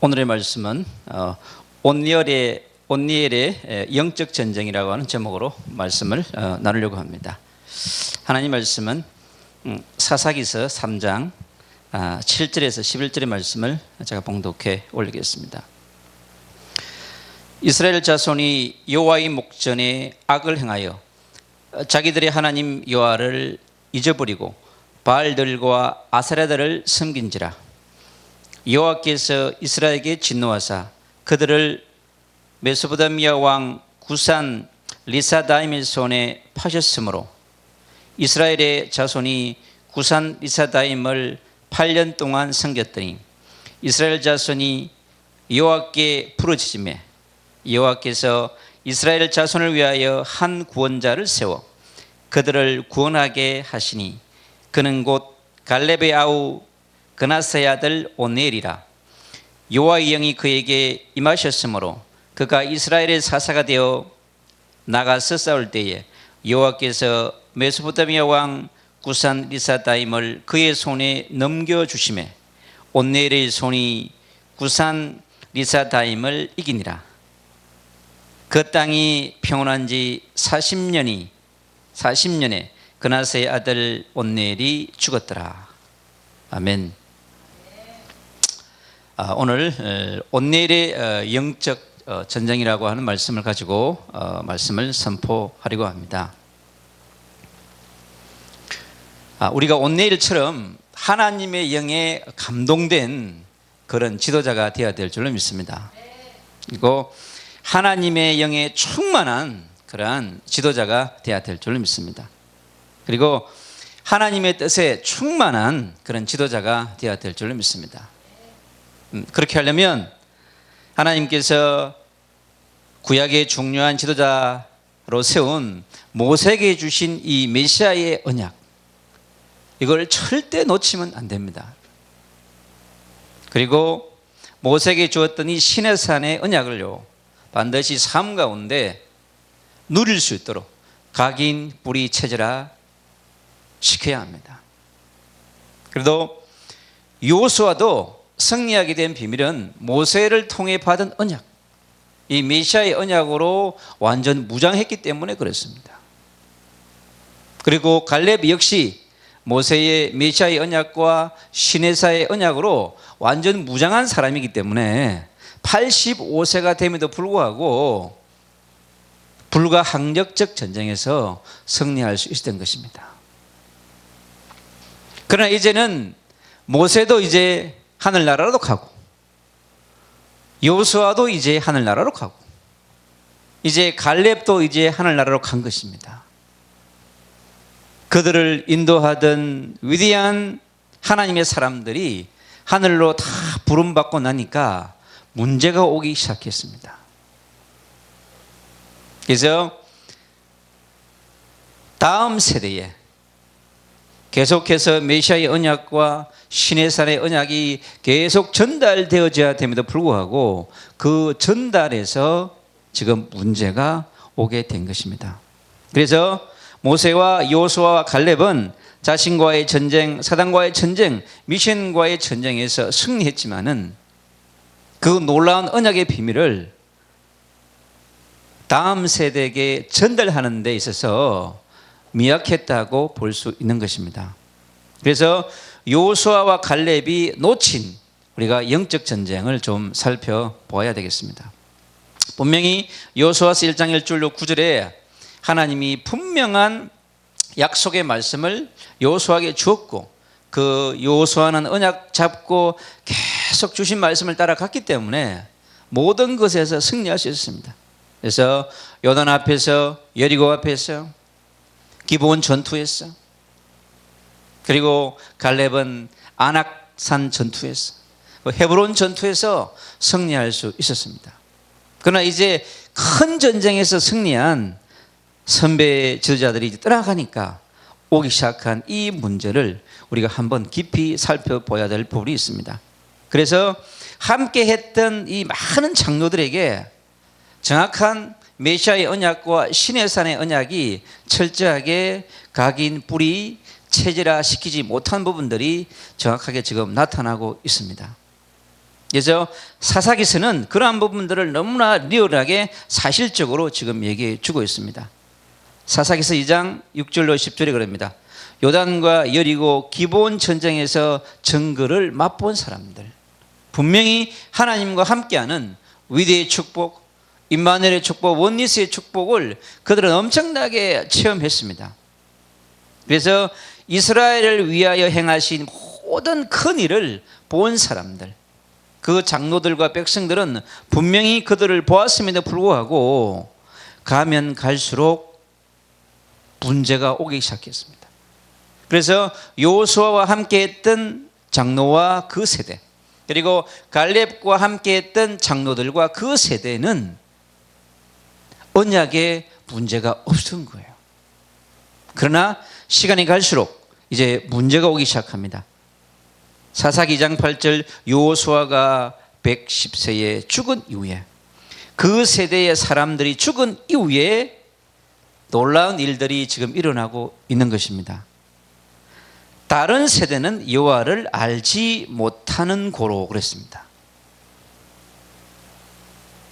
오늘의 말씀은 온니엘의 영적 전쟁이라고 하는 제목으로 말씀을 나누려고 합니다. 하나님 말씀은 사사기서 3장 7절에서 11절의 말씀을 제가 봉독해 올리겠습니다. 이스라엘 자손이 여호와의 목전에 악을 행하여 자기들의 하나님 여호와를 잊어버리고 바알들과 아세라들을 섬긴지라. 여호와께서 이스라엘에게 진노하사 그들을 메소포타미아 왕 구산 리사다임의 손에 파셨으므로 이스라엘의 자손이 구산 리사다임을 8년 동안 섬겼더니 이스라엘 자손이 여호와께 부르짖으매 여호와께서 이스라엘 자손을 위하여 한 구원자를 세워 그들을 구원하게 하시니 그는 곧 갈렙의 아우 그나스의 아들 온니엘이라. 여호와의 영이 그에게 임하셨으므로 그가 이스라엘의 사사가 되어 나가서 싸울 때에 여호와께서 메소포타미아 왕 구산 리사다임을 그의 손에 넘겨주시매 온니엘의 손이 구산 리사다임을 이기니라. 그 땅이 평온한 지 40년에 그나스의 아들 온니엘이 죽었더라. 아멘. 오늘 온니엘의 영적 전쟁이라고 하는 말씀을 가지고 말씀을 선포하려고 합니다. 우리가 온니엘처럼 하나님의 영에 감동된 그런 지도자가 되어야 될 줄로 믿습니다. 그리고 하나님의 영에 충만한 그러한 지도자가 되어야 될 줄로 믿습니다. 그리고 하나님의 뜻에 충만한 그런 지도자가 되어야 될 줄로 믿습니다. 그렇게 하려면 하나님께서 구약의 중요한 지도자로 세운 모세에게 주신 이 메시아의 언약, 이걸 절대 놓치면 안 됩니다. 그리고 모세에게 주었던 이 시내산의 언약을요 반드시 삶 가운데 누릴 수 있도록 각인 뿌리 체제라 시켜야 합니다. 그래도 여호수아도 승리하게 된 비밀은 모세를 통해 받은 언약, 이 메시아의 언약으로 완전 무장했기 때문에 그렇습니다. 그리고 갈렙 역시 모세의 메시아의 언약과 시내사의 언약으로 완전 무장한 사람이기 때문에 85세가 됨에도 불구하고 불가항력적 전쟁에서 승리할 수 있었던 것입니다. 그러나 이제는 모세도 이제 하늘나라로 가고 여호수아도 이제 하늘나라로 가고 이제 갈렙도 이제 하늘나라로 간 것입니다. 그들을 인도하던 위대한 하나님의 사람들이 하늘로 다 부름받고 나니까 문제가 오기 시작했습니다. 그래서 다음 세대에 계속해서 메시아의 언약과 시내산의 언약이 계속 전달되어져야 됨에도 불구하고 그 전달에서 지금 문제가 오게 된 것입니다. 그래서 모세와 여호수아와 갈렙은 자신과의 전쟁, 사단과의 전쟁, 미션과의 전쟁에서 승리했지만은 그 놀라운 언약의 비밀을 다음 세대에게 전달하는 데 있어서 미약했다고 볼 수 있는 것입니다. 그래서 여호수아와 갈렙이 놓친 우리가 영적 전쟁을 좀 살펴보아야 되겠습니다. 분명히 여호수아서 1장 1절로 9절에 하나님이 분명한 약속의 말씀을 여호수아에게 주었고 그 여호수아는 언약 잡고 계속 주신 말씀을 따라갔기 때문에 모든 것에서 승리할 수 있었습니다. 그래서 요단 앞에서, 여리고 앞에서, 기브온 전투에서, 그리고 갈렙은 아낙산 전투에서, 헤브론 전투에서 승리할 수 있었습니다. 그러나 이제 큰 전쟁에서 승리한 선배 지도자들이 이제 떠나가니까 오기 시작한 이 문제를 우리가 한번 깊이 살펴봐야 될 부분이 있습니다. 그래서 함께 했던 이 많은 장로들에게 정확한 메시아의 언약과 시내산의 언약이 철저하게 각인 뿌리 체질화 시키지 못한 부분들이 정확하게 지금 나타나고 있습니다. 그래서 사사기서는 그러한 부분들을 너무나 리얼하게 사실적으로 지금 얘기해 주고 있습니다. 사사기서 2장 6절로 10절에 그럽니다. 요단과 여리고 기브온 전쟁에서 정글을 맛본 사람들, 분명히 하나님과 함께하는 위대의 축복, 임마누엘의 축복, 원리스의 축복을 그들은 엄청나게 체험했습니다. 그래서 이스라엘을 위하여 행하신 모든 큰 일을 본 사람들, 그 장로들과 백성들은 분명히 그들을 보았음에도 불구하고 가면 갈수록 문제가 오기 시작했습니다. 그래서 여호수아와 함께했던 장로와 그 세대, 그리고 갈렙과 함께했던 장로들과 그 세대는 언약에 문제가 없었던 거예요. 그러나 시간이 갈수록 이제 문제가 오기 시작합니다. 사사기 2장 8절, 여호수아가 110세에 죽은 이후에, 그 세대의 사람들이 죽은 이후에 놀라운 일들이 지금 일어나고 있는 것입니다. 다른 세대는 여호와를 알지 못하는 고로 그랬습니다.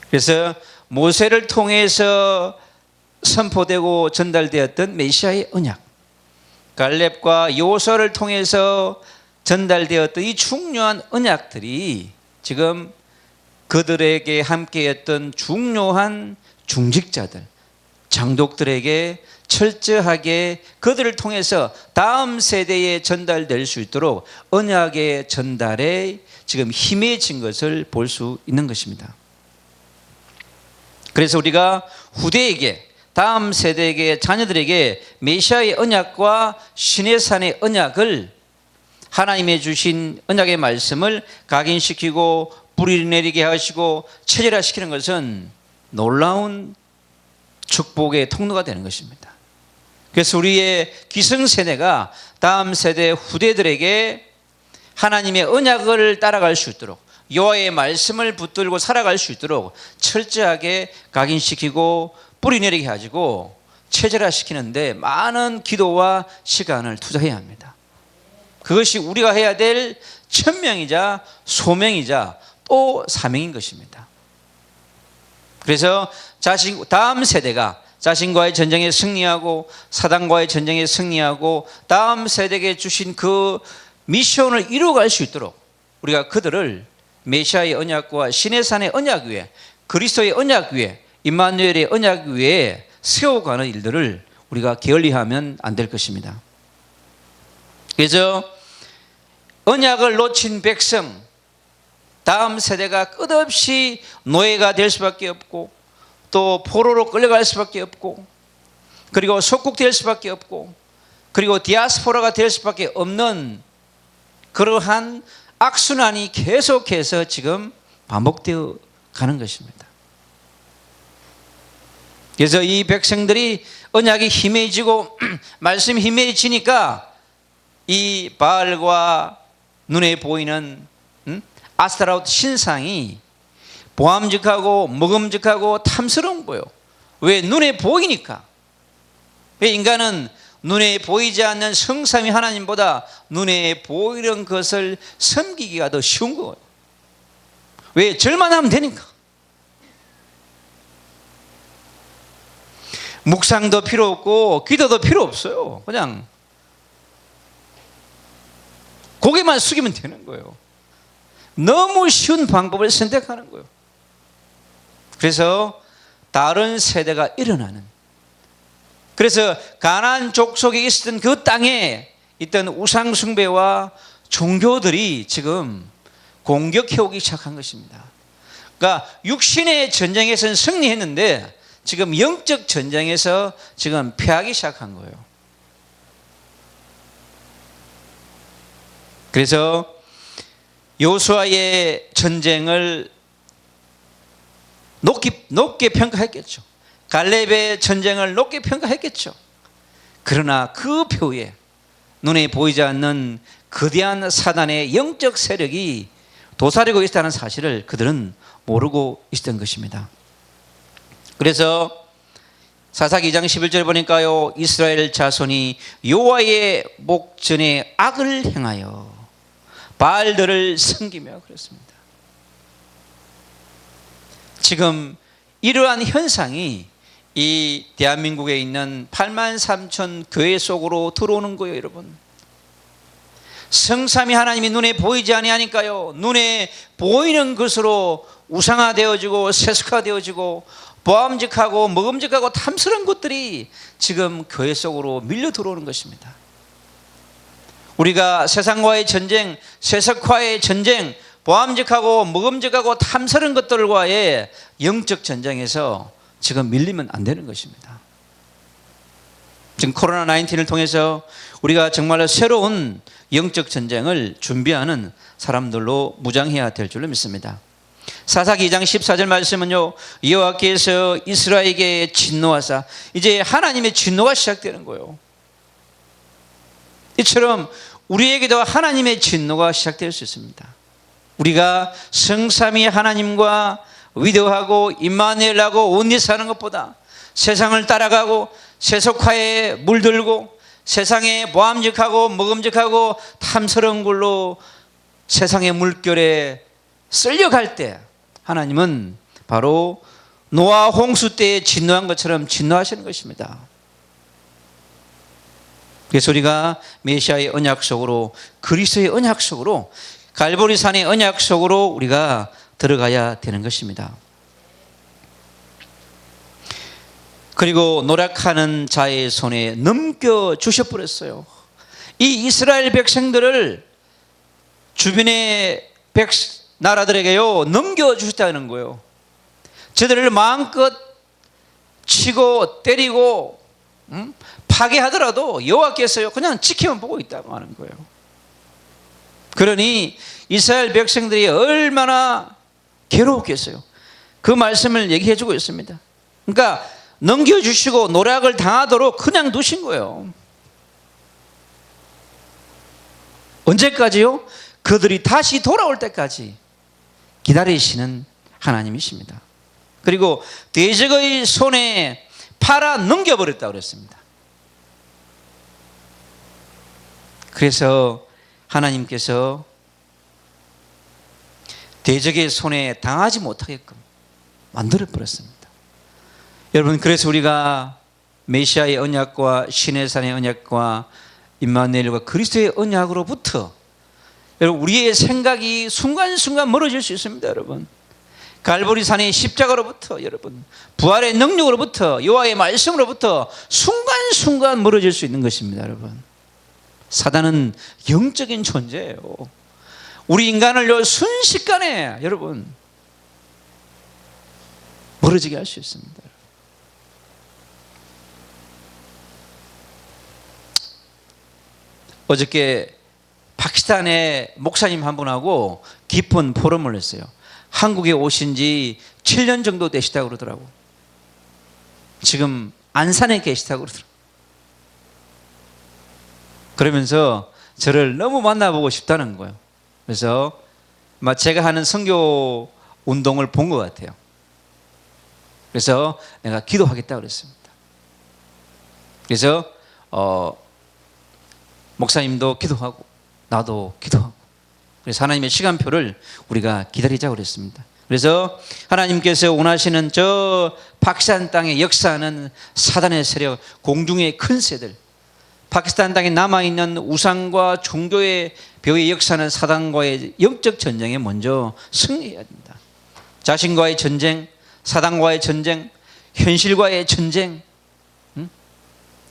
그래서 모세를 통해서 선포되고 전달되었던 메시아의 언약, 갈렙과 여호수아를 통해서 전달되었던 이 중요한 언약들이 지금 그들에게 함께했던 중요한 중직자들, 장독들에게 철저하게 그들을 통해서 다음 세대에 전달될 수 있도록 언약의 전달에 지금 힘해진 것을 볼 수 있는 것입니다. 그래서 우리가 후대에게, 다음 세대에게, 자녀들에게 메시아의 언약과 시내산의 언약을, 하나님의 주신 언약의 말씀을 각인시키고 뿌리 내리게 하시고 체질화시키는 것은 놀라운 축복의 통로가 되는 것입니다. 그래서 우리의 기성세대가 다음 세대 후대들에게 하나님의 언약을 따라갈 수 있도록, 여호와의 말씀을 붙들고 살아갈 수 있도록 철저하게 각인시키고 뿌리 내리게 하시고 체질화시키는데 많은 기도와 시간을 투자해야 합니다. 그것이 우리가 해야 될 천명이자 소명이자 또 사명인 것입니다. 그래서 다음 세대가 자신과의 전쟁에 승리하고 사단과의 전쟁에 승리하고 다음 세대에게 주신 그 미션을 이루어갈 수 있도록 우리가 그들을 메시아의 언약과 시내산의 언약 위에, 그리스도의 언약 위에, 임마누엘의 언약 위에 세워가는 일들을 우리가 게을리하면 안 될 것입니다. 그래서 언약을 놓친 백성, 다음 세대가 끝없이 노예가 될 수밖에 없고, 또 포로로 끌려갈 수밖에 없고, 그리고 속국될 수밖에 없고, 그리고 디아스포라가 될 수밖에 없는 그러한 악순환이 계속해서 지금 반복되어 가는 것입니다. 그래서 이 백성들이 언약이 희미해지고 말씀이 희미해지니까 이 바알과 눈에 보이는 아스타로트 신상이 보암직하고 먹음직하고 탐스러운 거예요. 왜? 눈에 보이니까. 왜? 인간은 눈에 보이지 않는 성삼위 하나님보다 눈에 보이는 것을 섬기기가 더 쉬운 거예요. 왜? 절만 하면 되니까. 묵상도 필요 없고 기도도 필요 없어요. 그냥 고개만 숙이면 되는 거예요. 너무 쉬운 방법을 선택하는 거예요. 그래서 다른 세대가 일어나는, 그래서 가나안 족속에 있었던 그 땅에 있던 우상 숭배와 종교들이 지금 공격해 오기 시작한 것입니다. 그러니까 육신의 전쟁에서는 승리했는데 지금 영적 전쟁에서 지금 패하기 시작한 거예요. 그래서 여호수아의 전쟁을 높게 평가했겠죠. 갈렙의 전쟁을 높게 평가했겠죠. 그러나 그 표에 눈에 보이지 않는 거대한 사단의 영적 세력이 도사리고 있다는 사실을 그들은 모르고 있었던 것입니다. 그래서 사사기 2장 11절 보니까요, 이스라엘 자손이 여호와의 목전에 악을 행하여 바알들을 섬기며 그랬습니다. 지금 이러한 현상이 이 대한민국에 있는 8만 3천 교회 속으로 들어오는 거예요, 여러분. 성삼위 하나님이 눈에 보이지 아니하니까요, 눈에 보이는 것으로 우상화되어지고 세속화되어지고 보암직하고 먹음직하고 탐스러운 것들이 지금 교회 속으로 밀려 들어오는 것입니다. 우리가 세상과의 전쟁, 세속화의 전쟁, 보암직하고 먹음직하고 탐스러운 것들과의 영적 전쟁에서 지금 밀리면 안 되는 것입니다. 지금 코로나19을 통해서 우리가 정말로 새로운 영적 전쟁을 준비하는 사람들로 무장해야 될 줄로 믿습니다. 사사기 2장 14절 말씀은요, 여호와께서 이스라엘에게 진노하사, 이제 하나님의 진노가 시작되는 거예요. 이처럼 우리에게도 하나님의 진노가 시작될 수 있습니다. 우리가 성삼위 하나님과 위대하고 임마누엘하고 온전히 사는 것보다 세상을 따라가고 세속화에 물들고 세상에 보암직하고 먹음직하고 탐스러운 걸로 세상의 물결에 쓸려갈 때 하나님은 바로 노아 홍수 때에 진노한 것처럼 진노하시는 것입니다. 그래서 우리가 메시아의 언약 속으로, 그리스도의 언약 속으로, 갈보리산의 언약 속으로 우리가 들어가야 되는 것입니다. 그리고 노력하는 자의 손에 넘겨 주셔버렸어요. 이 이스라엘 백성들을 주변의 나라들에게요 넘겨 주셨다는 거예요. 저들을 마음껏 치고 때리고 파괴하더라도 여호와께서요 그냥 지켜만 보고 있다고 하는 거예요. 그러니 이스라엘 백성들이 얼마나 괴로웠겠어요. 그 말씀을 얘기해 주고 있습니다. 그러니까 넘겨주시고 노략을 당하도록 그냥 두신 거예요. 언제까지요? 그들이 다시 돌아올 때까지 기다리시는 하나님이십니다. 그리고 대적의 손에 팔아 넘겨버렸다고 그랬습니다. 그래서 하나님께서 대적의 손에 당하지 못하게끔 만들어버렸습니다. 여러분, 그래서 우리가 메시아의 언약과 시내산의 언약과 임마누엘과 그리스도의 언약으로부터 여러분 우리의 생각이 순간순간 멀어질 수 있습니다. 여러분, 갈보리산의 십자가로부터, 여러분 부활의 능력으로부터, 여호와의 말씀으로부터 순간순간 멀어질 수 있는 것입니다. 여러분, 사단은 영적인 존재예요. 우리 인간을 순식간에 여러분 멀어지게 할 수 있습니다. 어저께 파키스탄의 목사님 한 분하고 깊은 포럼을 했어요. 한국에 오신 지 7년 정도 되시다고 그러더라고. 지금 안산에 계시다고 그러더라고. 그러면서 저를 너무 만나보고 싶다는 거예요. 그래서 제가 하는 선교 운동을 본 것 같아요. 그래서 내가 기도하겠다고 그랬습니다. 그래서 목사님도 기도하고 나도 기도하고, 그래서 하나님의 시간표를 우리가 기다리자고 그랬습니다. 그래서 하나님께서 원하시는 저 파키스탄 땅에 역사하는 사단의 세력, 공중의 큰 새들, 파키스탄 땅에 남아있는 우상과 종교의 벼에 역사하는 사단과의 영적 전쟁에 먼저 승리해야 된다. 자신과의 전쟁, 사단과의 전쟁, 현실과의 전쟁,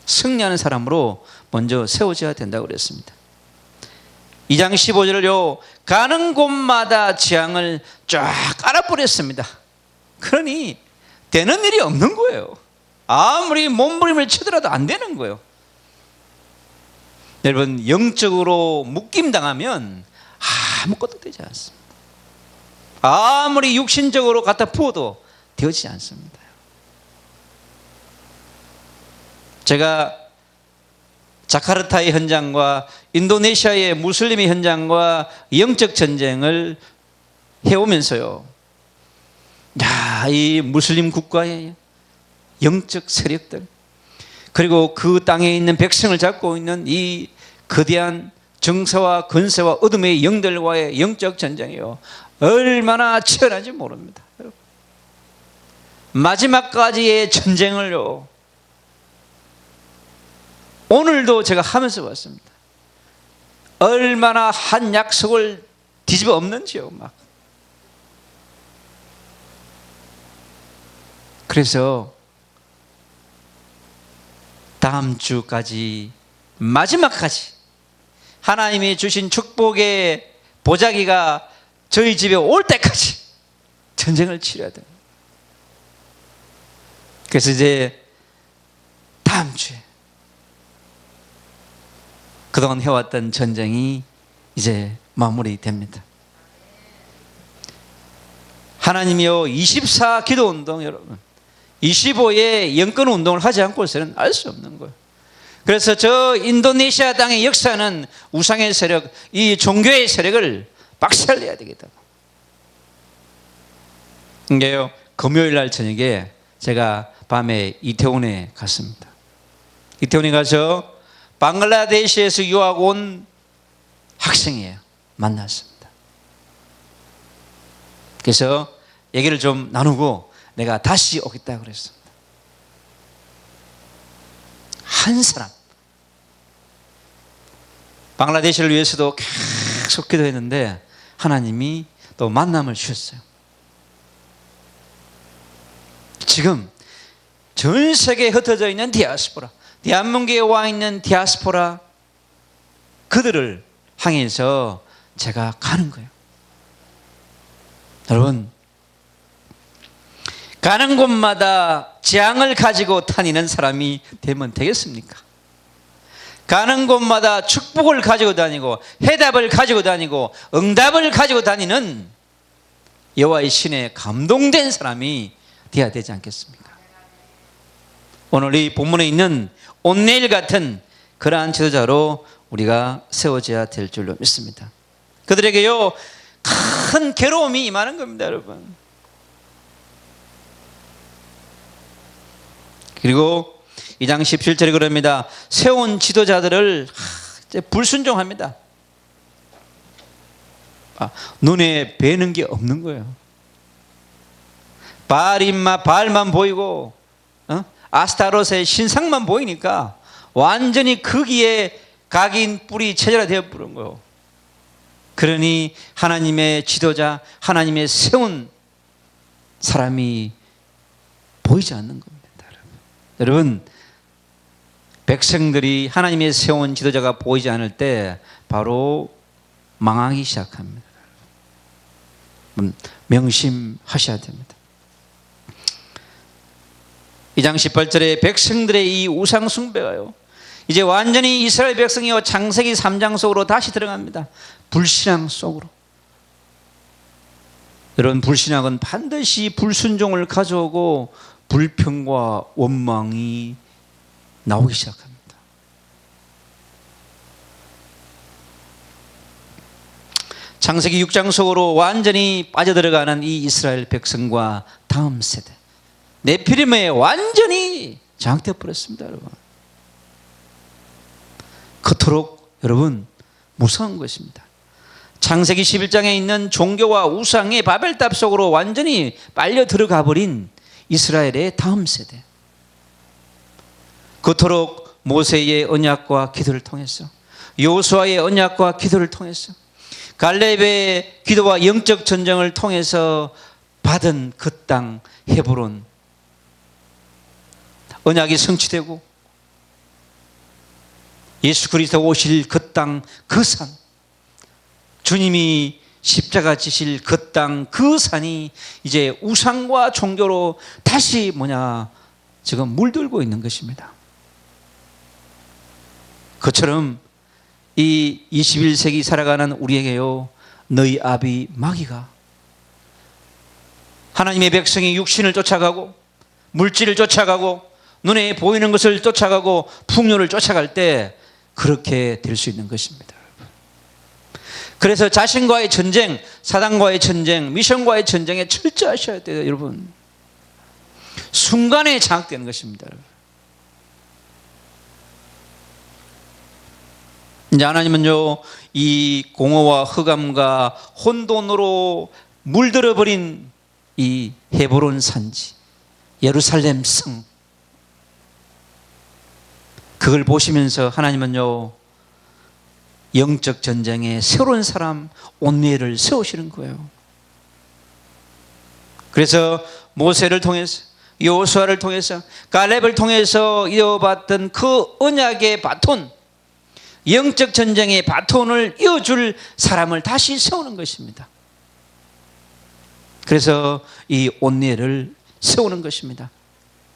승리하는 사람으로 먼저 세워져야 된다고 그랬습니다. 2장 15절을요, 가는 곳마다 재앙을 쫙 깔아버렸습니다. 그러니 되는 일이 없는 거예요. 아무리 몸부림을 치더라도 안 되는 거예요. 여러분, 영적으로 묶임당하면 아무것도 되지 않습니다. 아무리 육신적으로 갖다 부어도 되어지지 않습니다. 제가 자카르타의 현장과 인도네시아의 무슬림의 현장과 영적 전쟁을 해오면서요, 이 무슬림 국가의 영적 세력들, 그리고 그 땅에 있는 백성을 잡고 있는 이 거대한 정세와 건세와 어둠의 영들과의 영적 전쟁이요, 얼마나 치열한지 모릅니다. 마지막까지의 전쟁을요, 오늘도 제가 하면서 봤습니다. 얼마나 한 약속을 뒤집어 엎는지요, 막. 그래서 다음 주까지, 마지막까지 하나님이 주신 축복의 보자기가 저희 집에 올 때까지 전쟁을 치러야 돼요. 그래서 이제 다음 주에 그동안 해왔던 전쟁이 이제 마무리됩니다. 하나님이요, 24 기도 운동, 여러분, 25의 영권 운동을 하지 않고서는 알 수 없는 거예요. 그래서 저 인도네시아 땅의 역사는 우상의 세력, 이 종교의 세력을 박살내야 되겠다. 이게요, 금요일 날 저녁에 제가 밤에 이태원에 갔습니다. 이태원에 가서 방글라데시에서 유학 온 학생이에요. 만났습니다. 그래서 얘기를 좀 나누고 내가 다시 오겠다 그랬습니다. 한 사람, 방글라데시를 위해서도 계속 기도했는데 하나님이 또 만남을 주셨어요. 지금 전 세계에 흩어져 있는 디아스포라, 대한민국에 와 있는 디아스포라, 그들을 향해서 제가 가는 거예요. 여러분, 가는 곳마다 재앙을 가지고 다니는 사람이 되면 되겠습니까? 가는 곳마다 축복을 가지고 다니고 해답을 가지고 다니고 응답을 가지고 다니는 여호와의 신에 감동된 사람이 되어야 되지 않겠습니까? 오늘 이 본문에 있는 온네일 같은 그러한 지도자로 우리가 세워져야 될 줄로 믿습니다. 그들에게요, 큰 괴로움이 임하는 겁니다, 여러분. 그리고 2장 17절에 그럽니다. 세운 지도자들을 불순종합니다. 눈에 뵈는 게 없는 거예요. 바알만 보이고 아스타롯의 신상만 보이니까 완전히 거기에 각인 뿌리 체제가 되어버린 거예요. 그러니 하나님의 지도자, 하나님의 세운 사람이 보이지 않는 겁니다. 여러분, 백성들이 하나님의 세운 지도자가 보이지 않을 때 바로 망하기 시작합니다. 명심하셔야 됩니다. 2장 18절에 백성들의 이 우상 숭배가요, 이제 완전히 이스라엘 백성이요, 창세기 3장 속으로 다시 들어갑니다. 불신앙 속으로. 여러분, 불신앙은 반드시 불순종을 가져오고 불평과 원망이 나오기 시작합니다. 창세기 6장 속으로 완전히 빠져들어가는 이 이스라엘 백성과 다음 세대 네피림에 완전히 장악되어 버렸습니다, 여러분. 그토록 여러분 무서운 것입니다. 창세기 11장에 있는 종교와 우상의 바벨탑 속으로 완전히 빨려 들어가 버린 이스라엘의 다음 세대, 그토록 모세의 언약과 기도를 통해서, 여호수아의 언약과 기도를 통해서, 갈렙의 기도와 영적 전쟁을 통해서 받은 그 땅 헤브론, 언약이 성취되고 예수 그리스도 오실 그 땅, 그 산, 주님이 십자가 지실 그 땅, 그 산이 이제 우상과 종교로 다시 지금 물들고 있는 것입니다. 그처럼 이 21세기 살아가는 우리에게요, 너희 아비 마귀가 하나님의 백성이 육신을 쫓아가고 물질을 쫓아가고 눈에 보이는 것을 쫓아가고 풍요를 쫓아갈 때 그렇게 될 수 있는 것입니다. 그래서 자신과의 전쟁, 사단과의 전쟁, 미션과의 전쟁에 철저하셔야 돼요, 여러분. 순간에 장악되는 것입니다. 이제 하나님은요, 이 공허와 흑암과 혼돈으로 물들어버린 이 헤브론 산지, 예루살렘 성, 그걸 보시면서 하나님은요, 영적 전쟁에 새로운 사람 온니엘을 세우시는 거예요. 그래서 모세를 통해서, 여호수아를 통해서, 갈렙을 통해서 이어받던 그 언약의 바톤, 영적 전쟁의 바톤을 이어줄 사람을 다시 세우는 것입니다. 그래서 이 온니엘을 세우는 것입니다.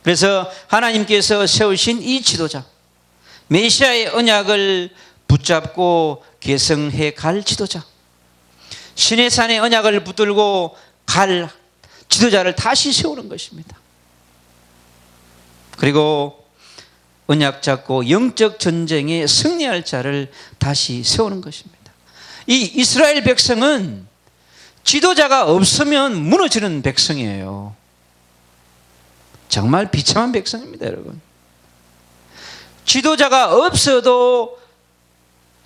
그래서 하나님께서 세우신 이 지도자, 메시아의 언약을 붙잡고 계승해 갈 지도자, 신의 산의 언약을 붙들고 갈 지도자를 다시 세우는 것입니다. 그리고 언약 잡고 영적 전쟁에 승리할 자를 다시 세우는 것입니다. 이 이스라엘 백성은 지도자가 없으면 무너지는 백성이에요. 정말 비참한 백성입니다, 여러분. 지도자가 없어도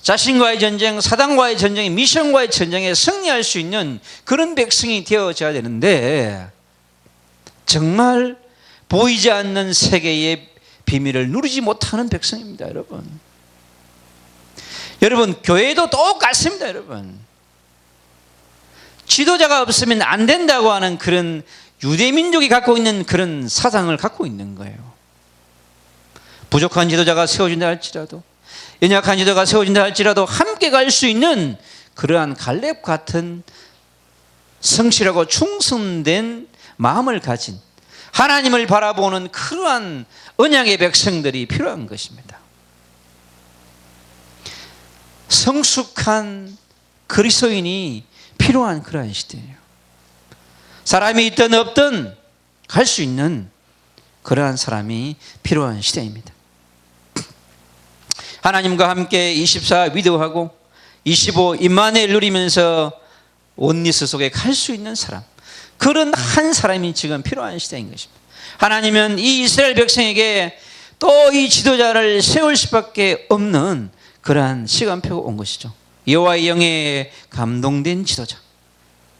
자신과의 전쟁, 사단과의 전쟁, 미션과의 전쟁에 승리할 수 있는 그런 백성이 되어져야 되는데, 정말 보이지 않는 세계의 비밀을 누리지 못하는 백성입니다, 여러분. 여러분, 교회도 똑같습니다, 여러분. 지도자가 없으면 안 된다고 하는 그런 유대민족이 갖고 있는 그런 사상을 갖고 있는 거예요. 부족한 지도자가 세워진다 할지라도, 연약한 지도자가 세워진다 할지라도 함께 갈 수 있는 그러한 갈렙 같은 성실하고 충성된 마음을 가진, 하나님을 바라보는 그러한 언약의 백성들이 필요한 것입니다. 성숙한 그리스도인이 필요한 그러한 시대예요. 사람이 있든 없든 갈 수 있는 그러한 사람이 필요한 시대입니다. 하나님과 함께 24 위도하고 25 임마누엘 누리면서 온니스 속에 갈 수 있는 사람, 그런 한 사람이 지금 필요한 시대인 것입니다. 하나님은 이 이스라엘 백성에게 또 이 지도자를 세울 수밖에 없는 그러한 시간표가 온 것이죠. 여호와의 영에 감동된 지도자,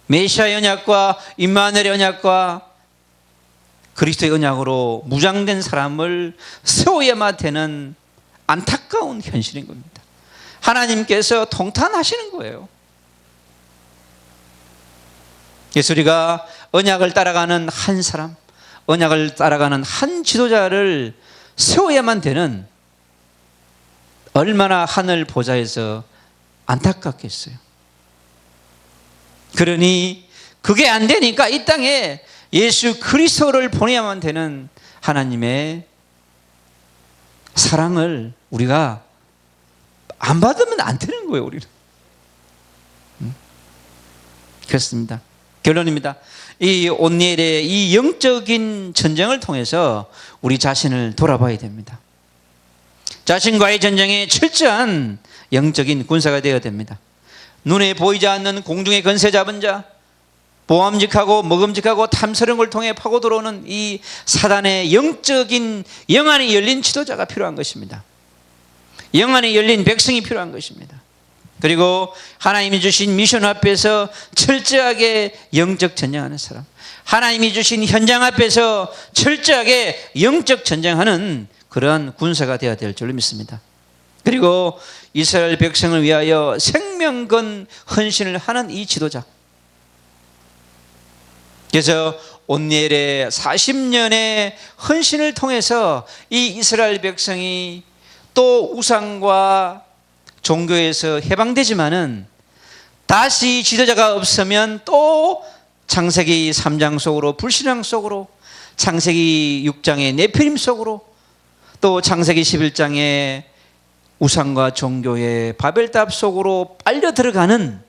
메시아의 언약과 임마누엘의 언약과 그리스도의 언약으로 무장된 사람을 세워야만 되는 안타까운 현실인 겁니다. 하나님께서 통탄하시는 거예요. 그래서 우리가 언약을 따라가는 한 사람, 언약을 따라가는 한 지도자를 세워야만 되는, 얼마나 하늘 보좌에서 안타깝겠어요. 그러니 그게 안 되니까 이 땅에 예수 그리스도를 보내야만 되는 하나님의 사랑을 우리가 안 받으면 안 되는 거예요, 우리는. 그렇습니다. 결론입니다. 이 온니엘의 이 영적인 전쟁을 통해서 우리 자신을 돌아봐야 됩니다. 자신과의 전쟁에 철저한 영적인 군사가 되어야 됩니다. 눈에 보이지 않는 공중의 권세 잡은 자, 보암직하고 먹음직하고 탐스러운 걸 통해 파고 들어오는 이 사단의 영적인 영안이 열린 지도자가 필요한 것입니다. 영안이 열린 백성이 필요한 것입니다. 그리고 하나님이 주신 미션 앞에서 철저하게 영적 전쟁하는 사람, 하나님이 주신 현장 앞에서 철저하게 영적 전쟁하는 그러한 군사가 되어야 될 줄로 믿습니다. 그리고 이스라엘 백성을 위하여 생명 건 헌신을 하는 이 지도자, 그래서 온니엘의 40년의 헌신을 통해서 이 이스라엘 백성이 또 우상과 종교에서 해방되지만은 다시 지도자가 없으면 또 창세기 3장 속으로, 불신앙 속으로, 창세기 6장의 네피림 속으로, 또 창세기 11장의 우상과 종교의 바벨탑 속으로 빨려 들어가는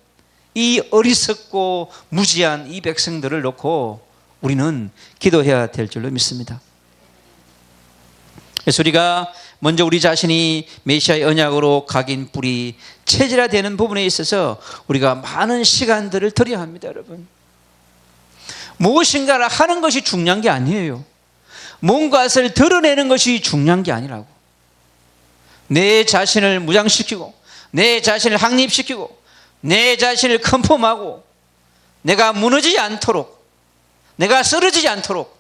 이 어리석고 무지한 이 백성들을 놓고 우리는 기도해야 될 줄로 믿습니다. 그래서 우리가 먼저 우리 자신이 메시아의 언약으로 각인 뿌리 체질화되는 부분에 있어서 우리가 많은 시간들을 들여야 합니다, 여러분. 무엇인가를 하는 것이 중요한 게 아니에요. 뭔가를 드러내는 것이 중요한 게 아니라고. 내 자신을 무장시키고, 내 자신을 확립시키고, 내 자신을 컨펌하고, 내가 무너지지 않도록, 내가 쓰러지지 않도록,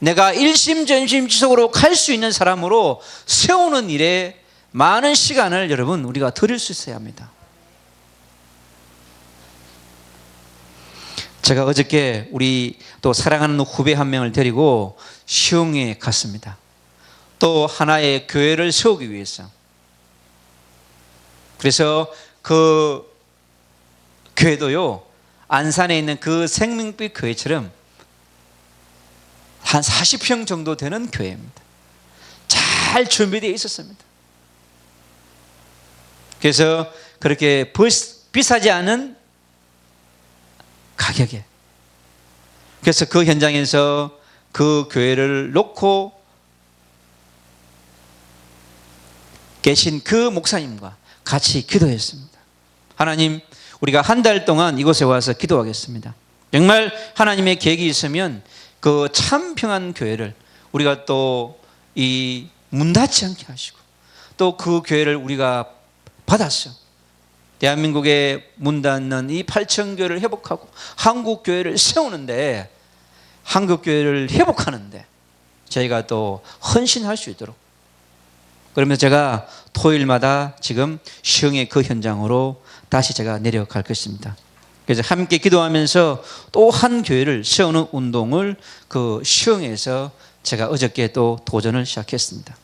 내가 일심전심지속으로 갈 수 있는 사람으로 세우는 일에 많은 시간을 여러분 우리가 드릴 수 있어야 합니다. 제가 어저께 우리 또 사랑하는 후배 한 명을 데리고 시흥에 갔습니다. 또 하나의 교회를 세우기 위해서. 그래서 그 교회도요, 안산에 있는 그 생명빛 교회처럼 한 40평 정도 되는 교회입니다. 잘 준비되어 있었습니다. 그래서 그렇게 비싸지 않은 가격에, 그래서 그 현장에서 그 교회를 놓고 계신 그 목사님과 같이 기도했습니다. 하나님, 우리가 한 달 동안 이곳에 와서 기도하겠습니다. 정말 하나님의 계획이 있으면 그 참 평안 교회를 우리가 또 이 문 닫지 않게 하시고, 또 그 교회를 우리가 받았어요. 대한민국에 문 닫는 이 8천 교회를 회복하고 한국 교회를 세우는데, 한국 교회를 회복하는데 저희가 또 헌신할 수 있도록, 그러면서 제가 토요일마다 지금 시흥의 그 현장으로 다시 제가 내려갈 것입니다. 그래서 함께 기도하면서 또 한 교회를 세우는 운동을 그 시흥에서 제가 어저께 또 도전을 시작했습니다.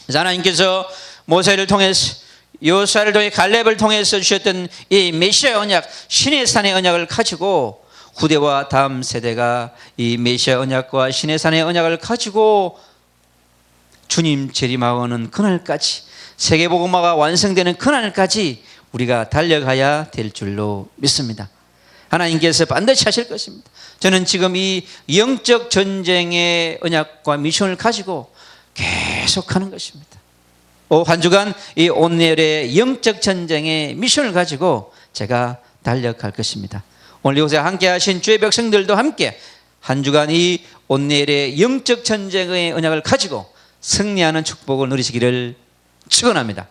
그래서 하나님께서 모세를 통해서, 여호수아를 통해 갈렙을 통해서 주셨던 이 메시아 언약, 신의 산의 언약을 가지고 후대와 다음 세대가 이 메시아 언약과 신의 산의 언약을 가지고 주님 재림하는 그날까지, 세계복음화가 완성되는 그날까지 우리가 달려가야 될 줄로 믿습니다. 하나님께서 반드시 하실 것입니다. 저는 지금 이 영적 전쟁의 언약과 미션을 가지고 계속하는 것입니다. 한 주간 이 온누리의 영적 전쟁의 미션을 가지고 제가 달려갈 것입니다. 오늘 이곳에 함께 하신 주의 백성들도 함께 한 주간 이 온누리의 영적 전쟁의 언약을 가지고 승리하는 축복을 누리시기를 축원합니다.